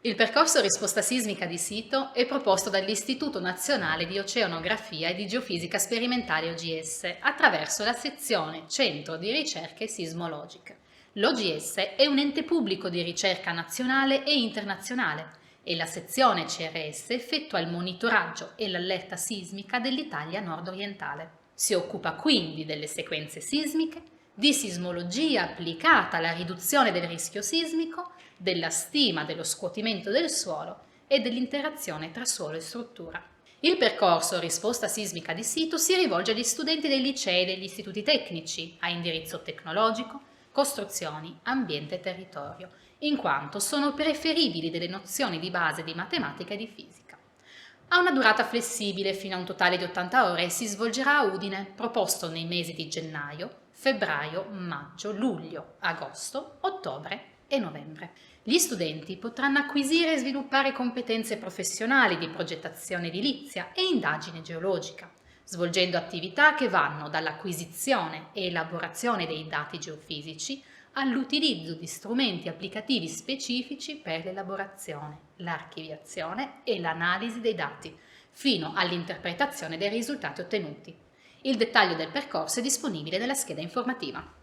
Il percorso risposta sismica di sito è proposto dall'Istituto Nazionale di Oceanografia e di Geofisica Sperimentale OGS attraverso la sezione Centro di Ricerche Sismologiche. L'OGS è un ente pubblico di ricerca nazionale e internazionale e la sezione CRS effettua il monitoraggio e l'allerta sismica dell'Italia nord-orientale. Si occupa quindi delle sequenze sismiche, di sismologia applicata alla riduzione del rischio sismico, della stima dello scuotimento del suolo e dell'interazione tra suolo e struttura. Il percorso risposta sismica di sito si rivolge agli studenti dei licei e degli istituti tecnici a indirizzo tecnologico, costruzioni, ambiente e territorio, in quanto sono preferibili delle nozioni di base di matematica e di fisica. Ha una durata flessibile fino a un totale di 80 ore e si svolgerà a Udine, proposto nei mesi di gennaio, febbraio, maggio, luglio, agosto, ottobre e novembre. Gli studenti potranno acquisire e sviluppare competenze professionali di progettazione edilizia e indagine geologica, svolgendo attività che vanno dall'acquisizione e elaborazione dei dati geofisici all'utilizzo di strumenti applicativi specifici per l'elaborazione, l'archiviazione e l'analisi dei dati, fino all'interpretazione dei risultati ottenuti. Il dettaglio del percorso è disponibile nella scheda informativa.